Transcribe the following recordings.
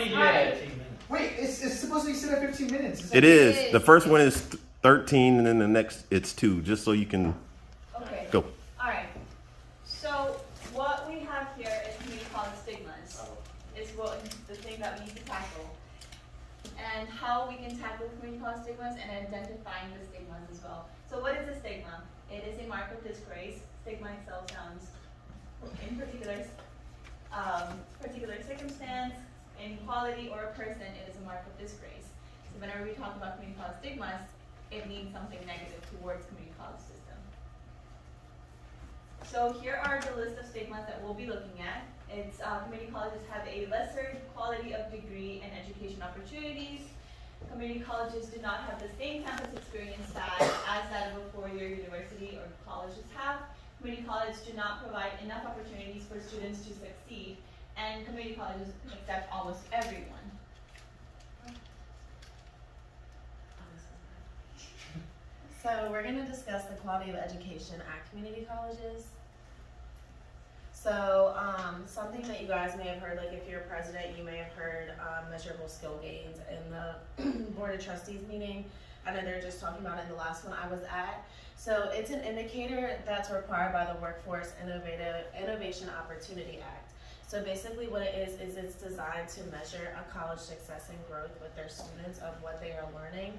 already did Alright. 15 minutes. Wait, it's supposed to be set at 15 minutes. It is. The first one is 13, and then the next it's 2, just so you can Okay. go. Alright. So what we have here is community college stigmas. Is what the thing that we need to tackle. And how we can tackle community college stigmas and identifying the stigmas as well. So what is a stigma? It is a mark of disgrace. Stigma itself sounds in particular circumstance, inequality, or a person, it is a mark of disgrace. So whenever we talk about community college stigmas, it means something negative towards community college system. So here are the list of stigmas that we'll be looking at. It's community colleges have a lesser quality of degree and education opportunities. Community colleges do not have the same campus experience as that of a four-year university or colleges have. Community colleges do not provide enough opportunities for students to succeed, and community colleges accept almost everyone. So we're going to discuss the quality of education at community colleges. So something that you guys may have heard, like if you're a president, you may have heard measurable skill gains in the Board of Trustees meeting. I know they're just talking about it in the last one I was at. So it's an indicator that's required by the Workforce Innovation Opportunity Act. So basically what it is it's designed to measure a college success and growth with their students of what they are learning.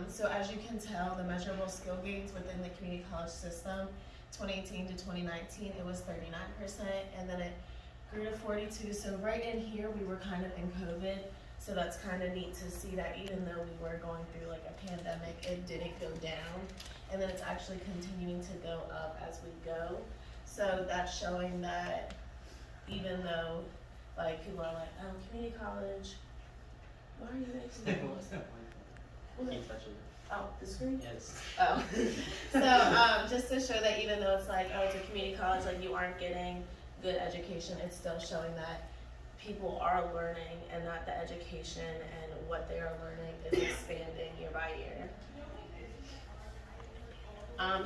So as you can tell, the measurable skill gains within the community college system, 2018 to 2019, it was 39%, and then it grew to 42. So right in here, we were kind of in COVID. So that's kind of neat to see that even though we were going through like a pandemic, it didn't go down. And then it's actually continuing to go up as we go. So that's showing that even though like people are like, oh, community college, why are you making Keep touching it. Oh, the screen? Yes. Oh. So just to show that even though it's like, oh, it's a community college, like you aren't getting good education, it's still showing that people are learning and that the education and what they are learning is expanding year by year.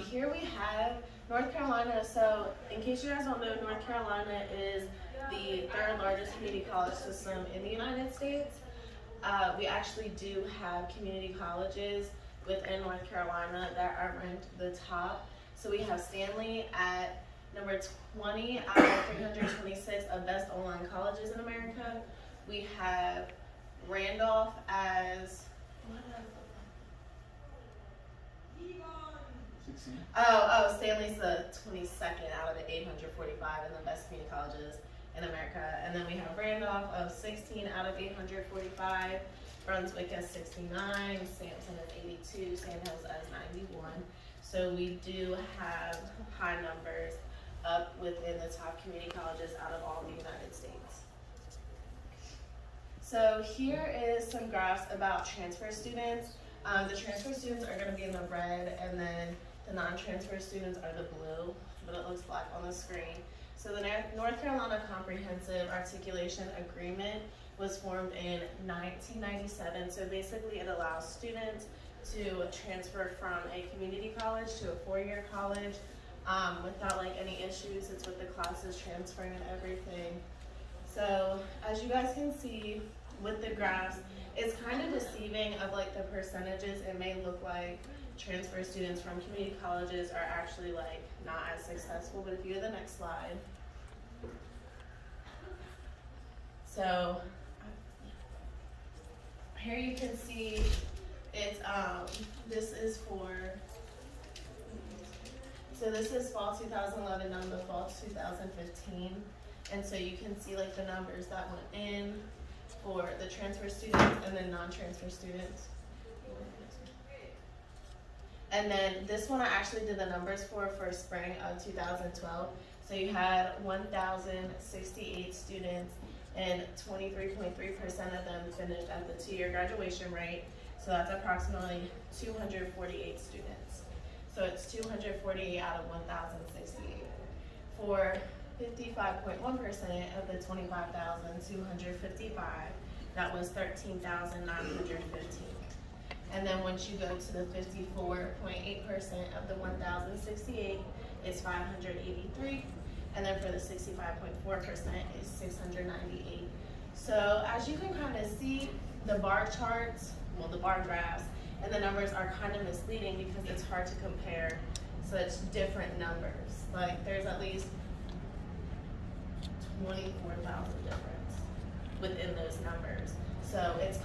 Here we have North Carolina. So in case you guys don't know, North Carolina is the third largest community college system in the United States. We actually do have community colleges within North Carolina that are ranked the top. So we have Stanley at number 20 out of 326 of best online colleges in America. We have Randolph as, Stanley's the 22nd out of the 845 in the best community colleges in America. And then we have Randolph of 16 out of 845, Brunswick as 69, Sampson as 82, Sandhills as 91. So we do have high numbers up within the top community colleges out of all the United States. So here is some graphs about transfer students. The transfer students are going to be in the red, and then the non-transfer students are the blue, but it looks black on the screen. So the North Carolina Comprehensive Articulation Agreement was formed in 1997. So basically it allows students to transfer from a community college to a four-year college without like any issues. It's with the classes transferring and everything. So as you guys can see with the graphs, it's kind of deceiving of like the percentages. It may look like transfer students from community colleges are actually like not as successful, but if you go to the next slide. So here you can see it's this is for, so this is fall 2011 down to fall 2015, and so you can see like the numbers that went in for the transfer students and then non-transfer students. And then this one I actually did the numbers for spring of 2012. So you had 1,068 students and 23.3% of them finished at the 2-year graduation rate. So that's approximately 248 students. So it's 248 out of 1,068. For 55.1% of the 25,255, that was 13,915. And then once you go to the 54.8% of the 1,068, it's 583. And then for the 65.4% is 698. So as you can kind of see, the bar charts, well, the bar graphs, and the numbers are kind of misleading because it's hard to compare such different numbers. Like there's at least 24,000 difference within those numbers. So it's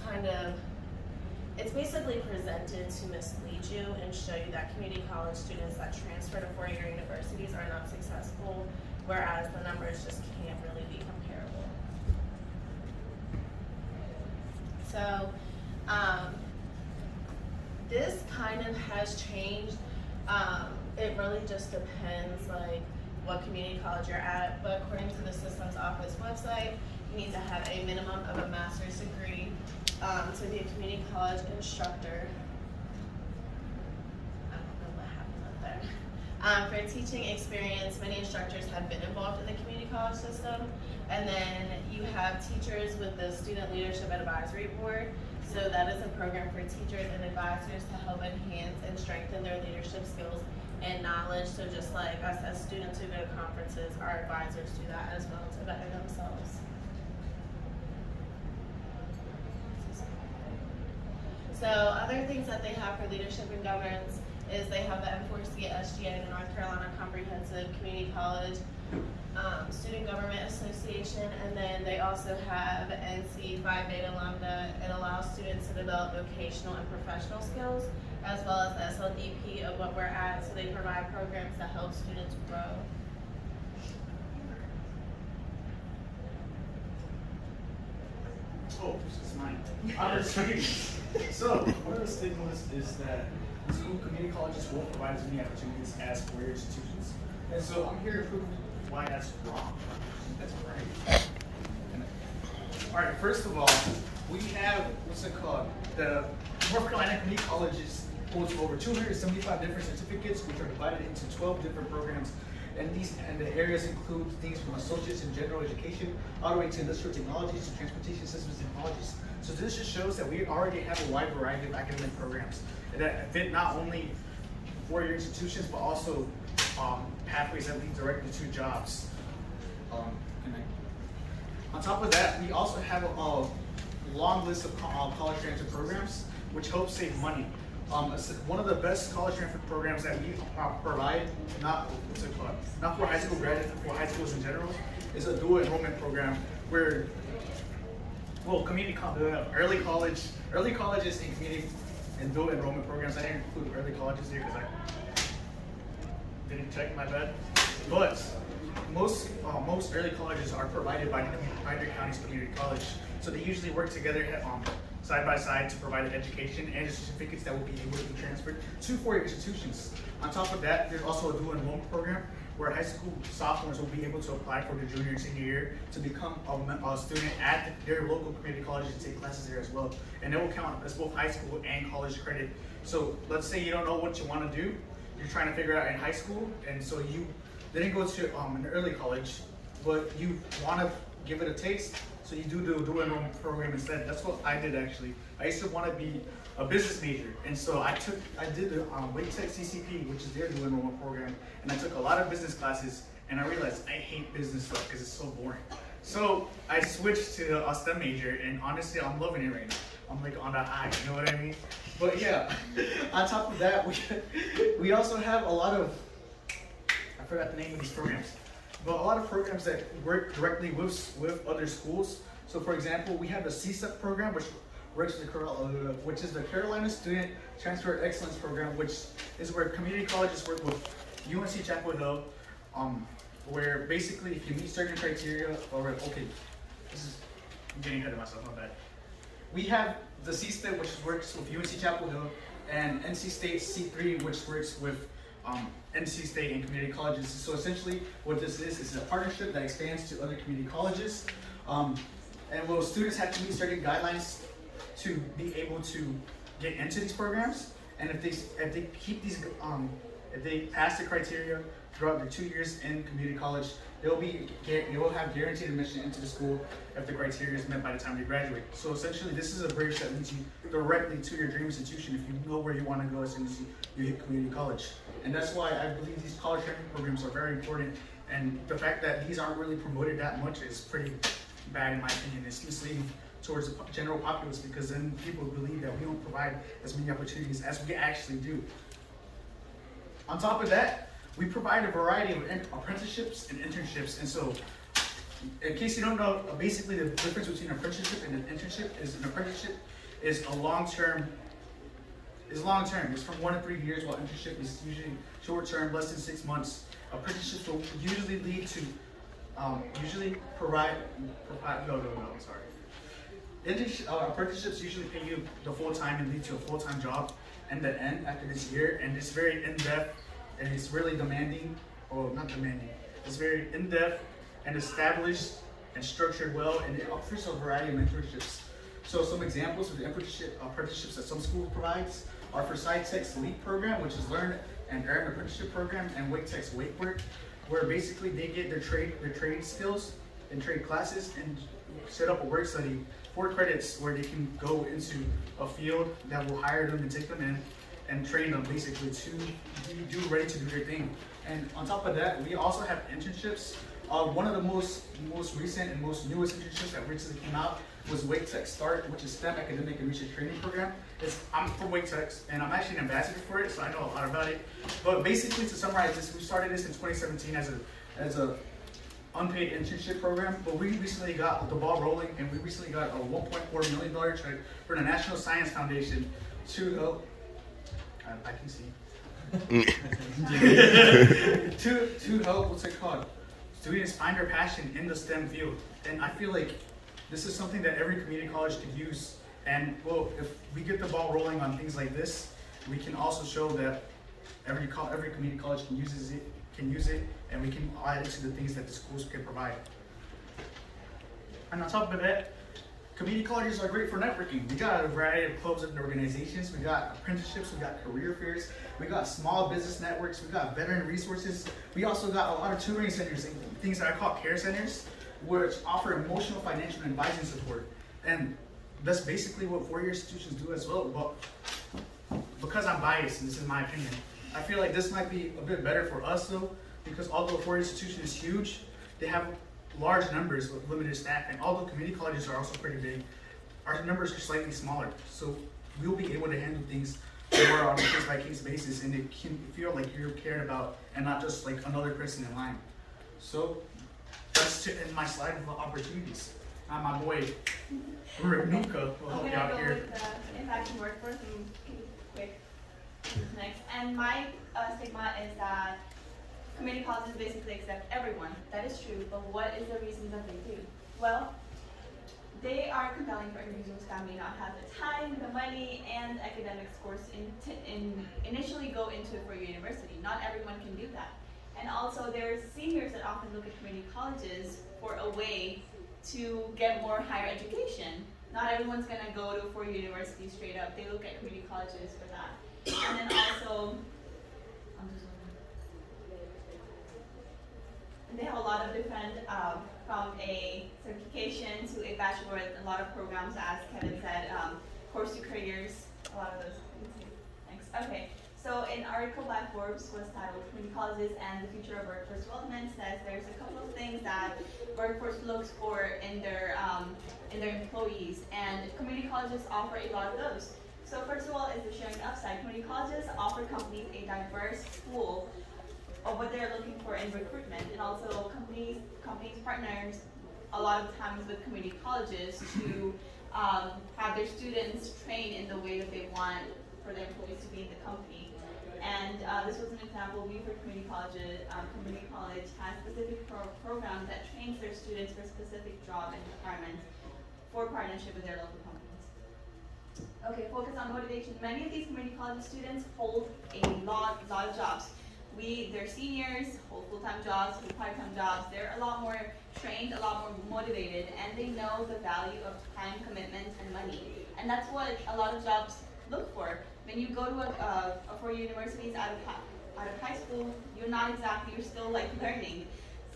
basically presented to mislead you and show you that community college students that transfer to four-year universities are not successful, whereas the numbers just can't really be comparable. So this kind of has changed. It really just depends like what community college you're at, but according to the Systems Office website, you need to have a minimum of a master's degree to be a community college instructor. I don't know what happened up there. For teaching experience, many instructors have been involved in the community college system. And then you have teachers with the Student Leadership Advisory Board. So that is a program for teachers and advisors to help enhance and strengthen their leadership skills and knowledge. So just like us as students who go to conferences, our advisors do that as well to better themselves. So other things that they have for leadership and governance is they have the M4C SGA, the North Carolina Comprehensive Community College Student Government Association, and then they also have NC Phi Beta Lambda. It allows students to develop vocational and professional skills, as well as the SLDP of what we're at, so they provide programs to help students grow. Oh, this is mine. Opportunities. So, one of the stigmas is that school community colleges won't provide as many opportunities as four-year institutions. And so I'm here to prove why that's wrong. That's right. All right, first of all, we have, what's it called? The North Carolina Community Colleges holds over 275 different certificates, which are divided into 12 different programs. And the areas include things from associates in general education, all the way to industrial technologies, to transportation systems technologies. So this just shows that we already have a wide variety of academic programs that fit not only four-year institutions, but also pathways that lead directly to jobs. On top of that, we also have a long list of college transfer programs, which help save money. One of the best college transfer programs that we provide, not for high school graduates, but for high schools in general, is a dual enrollment program where, well, early colleges and community and dual enrollment programs. I didn't include early colleges here because I didn't check, my bad. But most early colleges are provided by Pioneer County's community college, so they usually work together side by side to provide education and certificates that will be able to be transferred to four-year institutions. On top of that, there's also a dual enrollment program where high school sophomores will be able to apply for their junior and senior year to become a student at their local community college and take classes there as well. And it will count as both high school and college credit. So let's say you don't know what you want to do, you're trying to figure out in high school, and so you didn't go to an early college, but you want to give it a taste, so you do the dual enrollment program instead. That's what I did actually. I used to want to be a business major, and so I did the Wake Tech CCP, which is their dual enrollment program, and I took a lot of business classes, and I realized I hate business stuff because it's so boring. So I switched to a STEM major, and honestly, I'm loving it right now. I'm like on that high, you know what I mean? But yeah, on top of that, we also have a lot of, I forgot the name of these programs, but a lot of programs that work directly with other schools. So for example, we have the CSEP program, which is the Carolina Student Transfer Excellence Program, which is where community colleges work with UNC Chapel Hill, where basically if you meet certain criteria, I'm getting ahead of myself, my bad. We have the CSTEP, which works with UNC Chapel Hill, and NC State C3, which works with NC State and community colleges. So essentially what this is a partnership that expands to other community colleges. And well, students have to meet certain guidelines to be able to get into these programs. And if they keep these, if they pass the criteria throughout their 2 years in community college, they will have guaranteed admission into the school if the criteria is met by the time they graduate. So essentially, this is a bridge that leads you directly to your dream institution if you know where you want to go as soon as you hit community college. And that's why I believe these college training programs are very important. And the fact that these aren't really promoted that much is pretty bad in my opinion. It's misleading towards the general populace because then people believe that we don't provide as many opportunities as we actually do. On top of that, we provide a variety of apprenticeships and internships. And so, in case you don't know, basically the difference between an apprenticeship and an internship is an apprenticeship is a long-term. It's 1 to 3 years, while internship is usually short-term, less than 6 months. Apprenticeships will usually lead to, apprenticeships usually pay you the full time and lead to a full-time job in the end after this year, and it's very in-depth and it's really demanding, or not demanding, it's very in-depth and established and structured well, and it offers a variety of mentorships. So some examples of the apprenticeships that some schools provides are for SciTech's LEAP program, which is Learn and Earn Apprenticeship Program, and WakeTech's WakeWork, where basically they get their trade skills and trade classes and set up a work study 4 credits where they can go into a field that will hire them and take them in and train them basically to be ready to do their thing. And on top of that, we also have internships. One of the most recent and most newest internships that recently came out was WakeTech Start, which is STEM Academic and Research Training Program. I'm from WakeTech, and I'm actually an ambassador for it, so I know a lot about it. But basically, to summarize this, we started this in 2017 as a unpaid internship program, but we recently got the ball rolling, and we recently got a $1.4 million check for the National Science Foundation to help. I can see. to help, what's it called? Students find their passion in the STEM field, and I feel like this is something that every community college could use. And well, if we get the ball rolling on things like this, we can also show that every community college can use it, and we can add it to the things that the schools can provide. And on top of that, community colleges are great for networking. We got a variety of clubs and organizations. We got apprenticeships. We got career fairs. We got small business networks. We got veteran resources. We also got a lot of tutoring centers and things that I call care centers, which offer emotional, financial, and advising support. And that's basically what four-year institutions do as well. But because I'm biased, and this is my opinion, I feel like this might be a bit better for us though, because although a four-year institution is huge, they have large numbers with limited staff, and although community colleges are also pretty big, our numbers are slightly smaller. So we'll be able to handle things more on a case-by-case basis, and it can feel like you're cared about and not just like another person in line. So that's to end my slide of opportunities. My boy, Nuka, will help you out I'm here. gonna go with the impact and workforce and keep it quick. Next, and my stigma is that community colleges basically accept everyone. That is true, but what is the reason that they do? Well, they are compelling for individuals that may not have the time, the money, and academic scores initially go into it for your university. Not everyone can do that. And also, there's seniors that often look at community colleges for a way to get more higher education. Not everyone's gonna go to a four-year university straight up. They look at community colleges for that. And then also, they have a lot of different, from a certification to a bachelor, a lot of programs, as Kevin said, course to careers, a lot of those. Thanks. Okay, so an article by Forbes was titled "Community Colleges and the Future of Workforce Development" says there's a couple of things that workforce looks for in their employees, and community colleges offer a lot of those. So first of all is the sharing upside. Community colleges offer companies a diverse pool of what they're looking for in recruitment, and also companies partners a lot of times with community colleges to have their students train in the way that they want for their employees to be in the company. And this was an example. Weaver Community College has specific programs that trains their students for specific job and requirements for partnership with their local companies. Okay, focus on motivation. Many of these community college students hold a lot of jobs. They're seniors, hold full-time jobs, hold part-time jobs. They're a lot more trained, a lot more motivated, and they know the value of time, commitment, and money. And that's what a lot of jobs look for. When you go to a four-year universities out of high school, you're still like learning.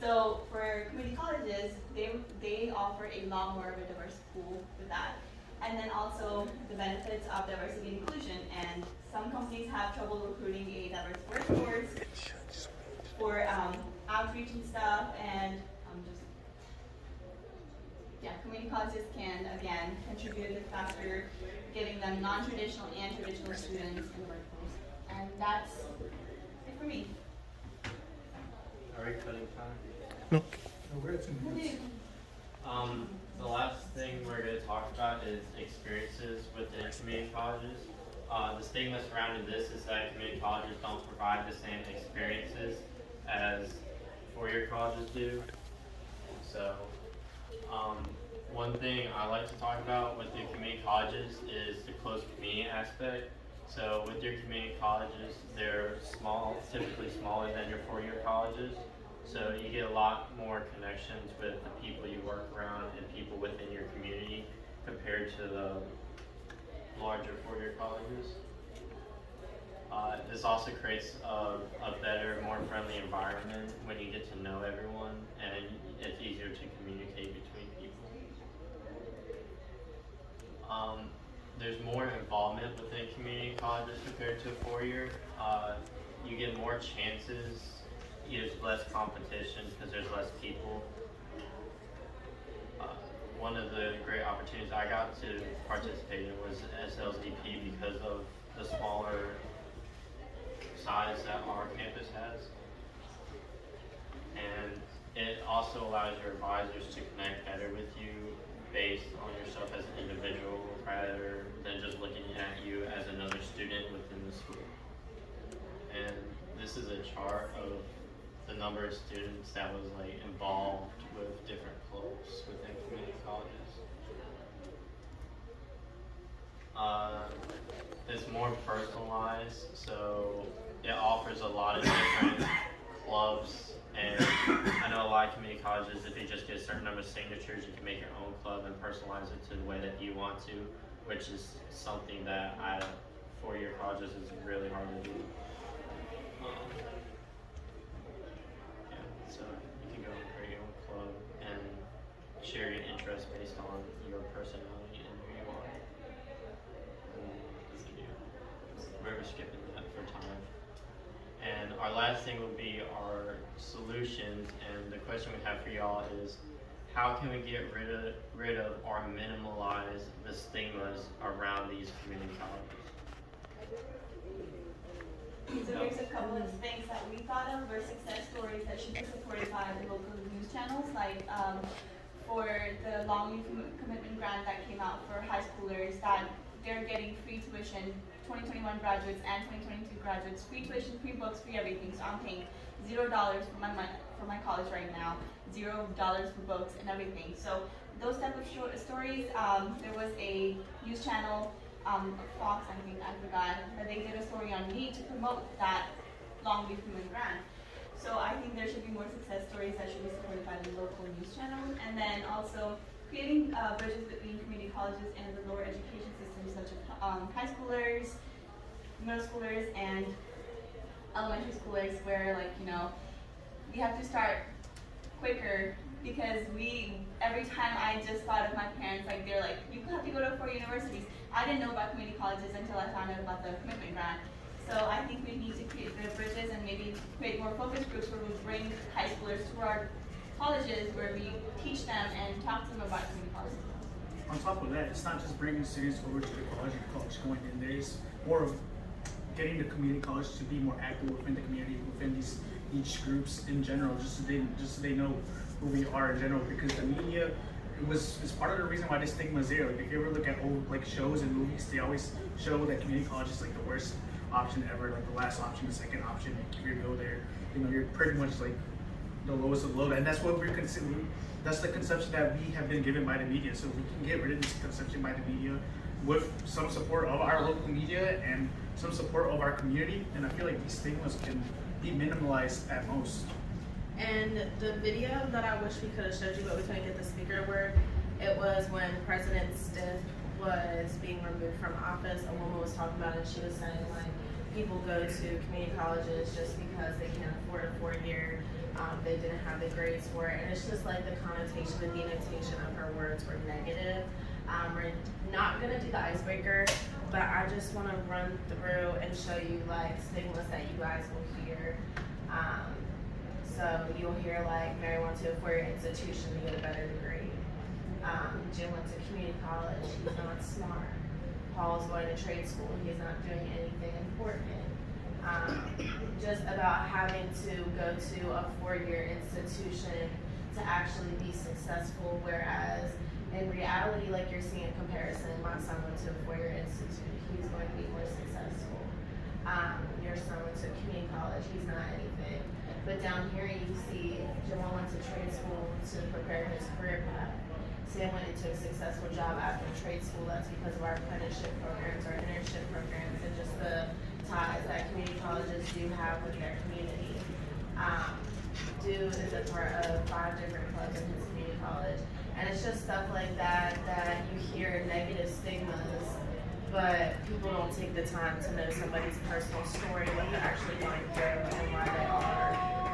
So for community colleges, they offer a lot more of a diverse pool with that. And then also the benefits of diversity and inclusion. And some companies have trouble recruiting a diverse workforce for outreach and stuff. And yeah, community colleges can, again, contribute to the factor, giving them non-traditional and traditional students in the workforce. And that's it for me. Are we cutting time? No, we're at 2 minutes. The last thing we're going to talk about is experiences within community colleges. The stigma surrounding this is that community colleges don't provide the same experiences as four-year colleges do. So, one thing I like to talk about with the community colleges is the close community aspect. So with your community colleges, they're small, typically smaller than your four-year colleges. So you get a lot more connections with the people you work around and people within your community compared to the larger four-year colleges. This also creates a better, more friendly environment when you get to know everyone, and it's easier to communicate between people. There's more involvement within community colleges compared to a four-year. You get more chances. There's less competition because there's less people. One of the great opportunities I got to participate in was SLDP because of the smaller size that our campus has. And it also allows your advisors to connect better with you based on yourself as an individual rather than just looking at you as another student within the school. And this is a chart of the number of students that was involved with different clubs within community colleges. It's more personalized, so it offers a lot of different clubs, and I know a lot of community colleges, if you just get a certain number of signatures, you can make your own club and personalize it to the way that you want to, which is something that at four-year colleges is really hard to do. So you can go and create your own club and share your interests based on your personality and who you are. We're skipping that for time. And our last thing will be our solutions, and the question we have for y'all is, how can we get rid of or minimalize the stigmas around these community colleges? So here's a couple of things that we thought of, or success stories that should be supported by the local news channels, like for the long youth commitment grant that came out for high schoolers, that they're getting free tuition, 2021 graduates and 2022 graduates, free tuition, free books, free everything. So I'm paying $0 for my college right now, $0 for books and everything. So those type of short stories, there was a news channel, Fox, I think, I forgot, but they did a story on me to promote that long youth commitment grant. So I think there should be more success stories that should be supported by the local news channel, and then also creating bridges between community colleges and the lower education systems, such as high schoolers, middle schoolers, and elementary schoolers, where we have to start quicker, because every time I just thought of my parents, they're like, you have to go to 4 universities. I didn't know about community colleges until I found out about the commitment grant. So I think we need to create the bridges and maybe create more focus groups where we bring high schoolers to our colleges, where we teach them and talk to them about community colleges. On top of that, it's not just bringing students over to the college and college going in. There's more of getting the community college to be more active within the community, within each groups in general, just so they know who we are in general. Because the media, it's part of the reason why this stigma is there. Like, if you ever look at old shows and movies, they always show that community college is the worst option ever, the last option, the second option. If you go there, you're pretty much the lowest of low, and that's what we're considering. That's the conception that we have been given by the media. So we can get rid of this conception by the media with some support of our local media and some support of our community, and I feel like these stigmas can be minimalized at most. And the video that I wish we could have showed you, but we couldn't get the speaker word, it was when President Stiff was being removed from office. A woman was talking about it, and she was saying people go to community colleges just because they can't afford a 4-year, they didn't have the grades for it, and it's just the connotation, the denotation of her words were negative. We're not gonna do the icebreaker, but I just want to run through and show you stigmas that you guys will hear. So you'll hear Mary wants to a 4-year institution to get a better degree. Jim went to community college, he's not smart. Paul's going to trade school, he's not doing anything important. Just about having to go to a 4-year institution to actually be successful, whereas in reality, like you're seeing a comparison, my son went to a 4-year institute, he's going to be more successful. Your son went to community college, he's not anything. But down here you see Jamal went to trade school to prepare his career path. Sam went into a successful job after trade school. That's because of our apprenticeship programs, our internship programs, and just the ties that community colleges do have with their community. Dude is a part of 5 different clubs in his community college. And it's just stuff like that that you hear negative stigmas, but people don't take the time to know somebody's personal story, what they're actually going through, and why they are